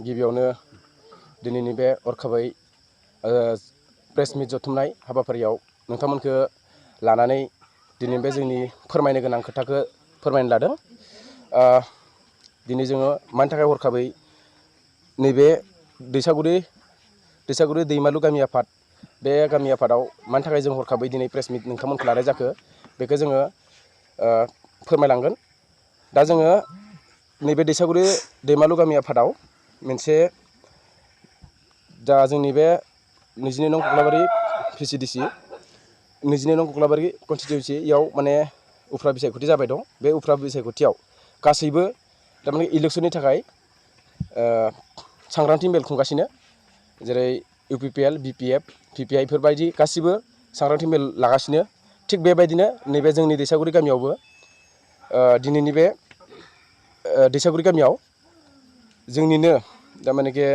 गिबियावनो दिनैनि बे हरखाबै प्रेस मिट जथुमनाय हाबाफारियाव नोंथांमोनखौ लानानै दिनै बे जोंनि फोरमायनो गोनां खोथाखौ फोरमायनो लादों। दिनै जोङो मानि थाखाय हरखाबै नैबे दैसागुरि दैमालु गामि आफाद बे गामि आफादाव मानि थाखाय जों हरखाबै दिनै प्रेस मिट नोंथांमोनखौ लानाय जाखो बेखौ जोङो फोरमायलांगोन। दा जोङो नैबे दैसागुरि दैमालु गामि आफादाव मोनसे दा जोंनि बे 22 नं कक्लाबारि PCDC 22 नं कक्लाबारि कनस्टिटिउन्सियाव माने उफ्रा बिसायख'थि जाबाय दं। बे उफ्रा बिसायख'थियाव गासैबो थारमाने इलेक्सननि थाखाय सांग्रांथि मेल खुंगासिनो, जेरै UPPL, BPF, PPI बेफोरबायदि गासिबो सांग्रांथि मेल लागासिनो। थिग बेबायदिनो नैबे जोंनि दैसागुरि गामियावबो दिनैनि बे दैसागुरि गामियाव जोंनिनो थारमानेखे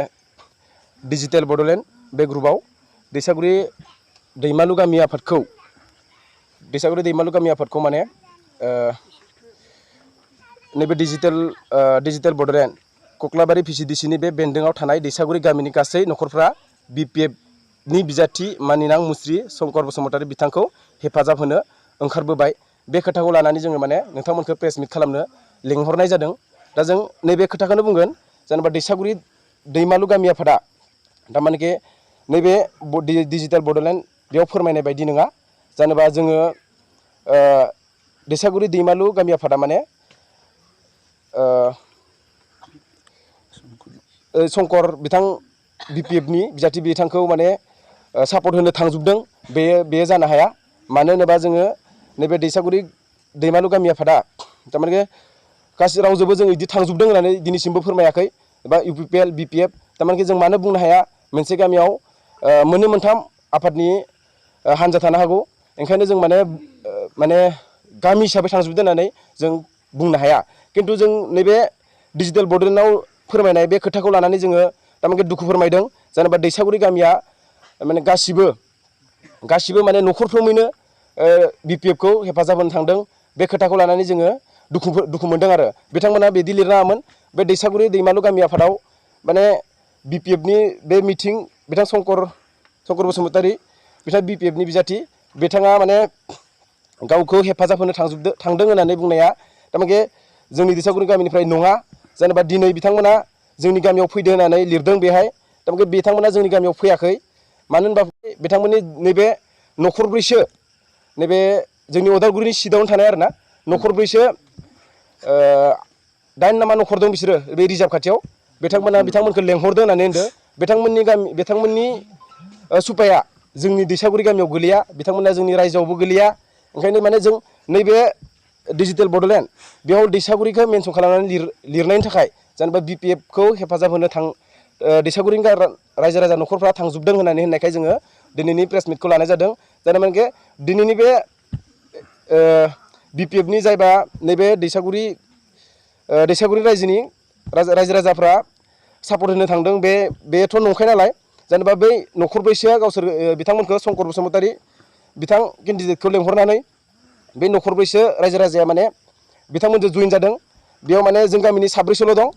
डिजिटेल बड'लेण्ड बे ग्रुपआव दैसागुरि दैमालु गामि आफादखौ माने नैबे डिजिटेल बड'लेण्ड कक्लाबारि PCDCनि बे बेन्दोङाव थानाय दैसागुरि गामिनि गासै न'खरफ्रा BPFनि बिजाथि मानिनां मुस्रि शंकर बसुमतारी बिथांखौ हेफाजाब होनो ओंखारबोबाय। बे खोथाखौ लानानै जोङो माने नोंथांमोनखौ प्रेस मिट खालामनो लिंहरनाय जादों। दा जों नैबे खोथाखौनो बुंगोन, जेनेबा दैसागुरि दैमालु गामि आफादा थारमानेखे नैबे डिजिटेल बड'लेण्ड बेयाव फोरमायनाय बायदि नङा। जेनेबा जोङो दैसागुरि दैमालु गामि आफादा माने शंकर बिथां BPFनि बिजाथि बिथांखौ माने सापर्ट होनो थांजोबदों, बेयो जानो हाया। मानो होनोबा जोङो नैबे दैसागुरि दैमालु गामि आफादा थारमाने गासै रावजोंबो जों बिदि थांजोबदों होननानै दिनैसिमबो फोरमायाखै। एबा UPPL, BPF थारमाने जों मानो बुंनो हाया, मोनसे गामियाव मोननै मोनथाम आफादनि हान्जा थानो हागौ। ओंखायनो जों माने गामि हिसाबै थांजोबदों होननानै जों बुंनो हाया। खिन्थु जों नैबे डिजिटेल बड'लेण्डआव फोरमायनाय बे खोथाखौ लानानै जोङो थारमाने दुखु फोरमायदों। जेनेबा दैसागुरि गामिया माने गासिबो माने न'खरफ्रोमैनो BPFखौ हेफाजाब होनो थांदों। बे खोथाखौ लानानै जोङो दुखु मोनदों आरो बिथांमोना बिदि लिरनाङामोन। बे दैसागुरि दैमालु गामि आफादाव माने BPFनि बे मिथिं बिथां शंकर बसुमतारी बिथाङा BPFनि बिजाथि बिथाङा माने गावखौ हेफाजाब होनो थांदों होननानै बुंनाया थारमाने जोंनि दैसागुरि गामिनिफ्राय नङा। जेनेबा दिनै बिथांमोना जोंनि गामियाव फैदो होननानै लिरदों बेहाय, थारमाने बिथांमोना जोंनि गामियाव फैयाखै। मानो होनबा बिथांमोननि नैबे न'खरब्रैसो नैबे जोंनि उदालगुरिनि सिदावनो थानाय आरोना न'खरब्रैसो 8 ना मा न'खर दं बिसोरो बे रिजार्भ खाथियाव। बिथांमोनखौ लेंहरदो होननानै होनदों। बिथांमोननि सुपाया जोंनि दैसागुरि गामियाव गोलैया, बिथांमोना जोंनि रायजोआवबो गोलैया। ओंखायनो माने जों नैबे डिजिटेल बड'लेण्ड बेयाव दैसागुरिखौ मेनसन खालामनानै लिरनायनि थाखाय जेनेबा BPFखौ हेफाजाब होनो दैसागुरिनि रायजो राजा न'खरफ्रा थांजोबदों होननायखाय जोङो दिनैनि प्रेस मिटखौ लानाय जादों। जेनेबा दिनैनि बे BPFनि जायबा नैबे दैसागुरि रायजोनि रायजो राजाफ्रा सापर्ट होनो थांदों, बेथ' नंखाय नालाय। जेनेबा बै न'खरब्रैसोआ गावसोर बिथांमोनखौ शंकर बसुमतारी बिथां केन्डिडेटखौ लेंहरनानै बे न'खरब्रैसो रायजो राजाया माने बिथांमोनजों जइन जादों। बेयाव माने जों गामिनि साब्रैसोल' दं।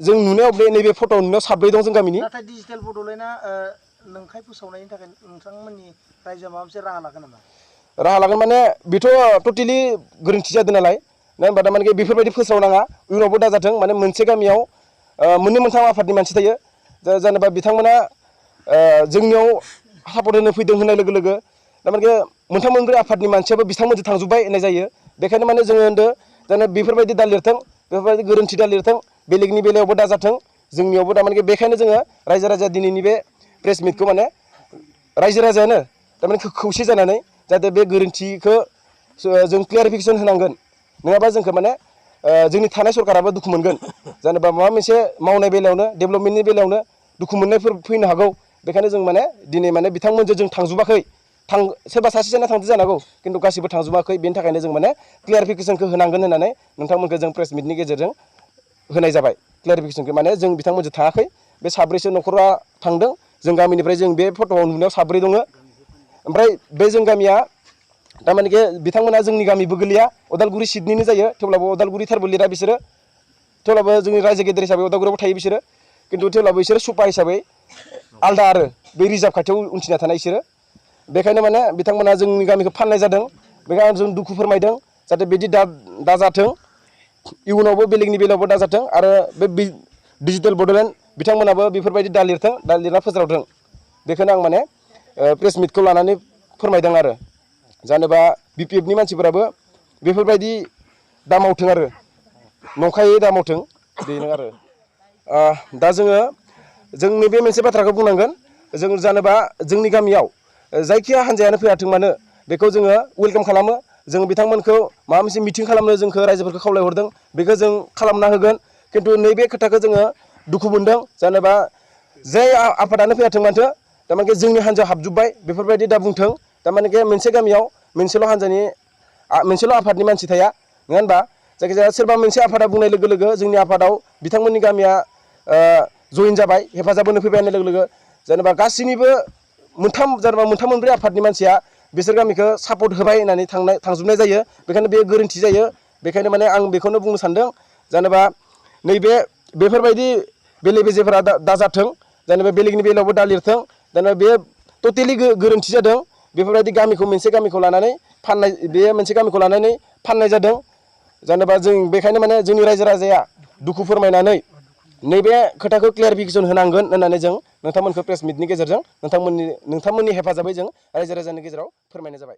जों नुनायाव नैबे फट' नुनायाव साब्रै दं जों गामिनि। नाथाय डिजिटेल बड'लेण्डआ नंखाय फोसावनायनि थाखाय नोंथांमोननि रायजोआ माबा मोनसे राहा लागोन नामा? राहा लागोन माने बेथ' टटेलि गोरोन्थि जादों नालाय। नङा होनबा थारमाने बेफोरबायदि फोसावनाङा, इयुनावबो दाजाथों। माने मोनसे गामियाव मोननै मोनथाम आफादनि मानसि थायो। जेनेबा बिथांमोना जोंनियाव सापर्ट होनो फैदों होननाय लोगो लोगो थारमाने मोनथाम मोनब्रै आफादनि मानसियाबो बिथांमोनजों थांजोब्बाय होननाय जायो। बेखायनो माने जोङो होनदों जेनेबा बेफोरबायदि दा लिरथों, बेफोरबायदि गोरोन्थि दा लिरथों, बेलेगनि बेलायावबो दाजाथों, जोंनियावबो थारमाने बेखायनो जोङो रायजो राजा दिनैनि बे प्रेस मिटखौ माने रायजो राजायानो थारमाने खौसे जानानै जाहाथे बे गोरोन्थिखौ जों क्लियारिफिकेसन होनांगोन। नङाबा जोंखौ माने जोंनि थानाय सरकाराबो दुखु मोनगोन। जेनेबा माबा मोनसे मावनाय बेलायावनो डेभेलपमेन्टनि बेलायावनो दुखु मोननायफोर फैनो हागौ। बेखायनो जों माने दिनै माने बिथांमोनजों जों थांजोबाखै। सोरबा सासे जाना थांदो जानो हागौ, खिन्थु गासिबो थांजोबाखै। बेनि थाखायनो जों माने क्लियारिफिकेसनखौ होनांगोन होननानै नोंथांमोनखौ जों प्रेस मिटनि गेजेरजों होनाय जाबाय। क्लियारिफिकेसनखौ माने जों बिथांमोनजों थाङाखै, बे साब्रैसो न'खरा थांदों। जों गामिनिफ्राय जों बे फट'आव नुनायाव साब्रै दङ। ओमफ्राय बे जों गामिया थारमाने बिथांमोना जोंनि गामिबो गोलैया, उदालगुरि सिटनिनो जायो। थेवब्लाबो उदालगुरिथारबो लिरा बिसोरो, थेवब्लाबो जोंनि रायजो गेदेर हिसाबै उदालगुरियावबो थायो बिसोरो। खिन्थु थेवब्लाबो बिसोरो सुपा हिसाबै आलदा आरो बे रिजार्भ खाथियाव उनथिना थानाय बिसोरो बेखायनो माने बिथांमोना जोंनि गामिखौ फाननाय जादों बेखायनो जों दुखु फोरमायदों जाहाथे बिदि दाजाथों इयुनावबो बेलेगनि बेलायावबो दाजाथों आरो बे डिजिटेल बड'लेण्ड बिथांमोनाबो बेफोरबायदि दा लिरना फोज्रावथों बेखौनो आं माने प्रेस मिटखौ लानानै फोरमायदों आरो जेनेबा BPF नि मानसिफोराबो बेफोरबायदि दा मावथों आरो नंखायै दा मावथों बेनो आरो दा जोंनि बे मोनसे बाथ्राखौ बुंनांगोन जों जेनेबा जोंनि गामियाव जायखिया हान्जायानो फैयाथों मानो बेखौ जोङो वेलकाम खालामो जों बिथांमोनखौ माबा मोनसे मिटिं खालामनो जोंखौ रायजोफोरखौ खावलायहरदों बेखौ जों खालामना होगोन खिन्थु नैबे खोथाखौ जोङो दुखु मोनदों जेनेबा जाय आफादानो फैयाथों माथो थारमाने जोंनि हान्जायाव हाबजोब्बाय बेफोरबायदि दा बुंथों थारमाने मोनसे गामियाव मोनसेल' आफादनि मानसि थाया नङा होनबा जायखिजाया सोरबा मोनसे आफादा बुंनाय लोगो लोगो जोंनि आफादाव बिथांमोननि गामिया जइन जाबाय हेफाजाब होनो फैबाय होननाय लोगो लोगो जेनेबा गासैनिबो जेनेबा मोनथाम मोनब्रै आफादनि मानसिया बिसोर गामिखौ सापर्ट होबाय होननानै थांजोबनाय जायो बेखायनो बे गोरोन्थि जायो बेखायनो माने आं बेखौनो बुंनो सानदों जेनेबा बेफोरबायदि बेले बेजेफोरा दाजाथों जेनेबा बेलेगनि बेलायावबो दा लिरथों जेनेबा बे टटेलि गोरोन्थि जादों बेफोरबायदि मोनसे गामिखौ लानानै फाननाय जादों जेनेबा जों बेखायनो माने जोंनि रायजो राजाया दुखु फोरमायनानै नैबे खोथाखौ क्लियारिफिकेसन होनांगोन होननानै जों नोंथांमोनखौ प्रेस मिटनि गेजेरजों नोंथांमोननि हेफाजाबै जों रायजो राजानि गेजेराव फोरमायनाय जाबाय।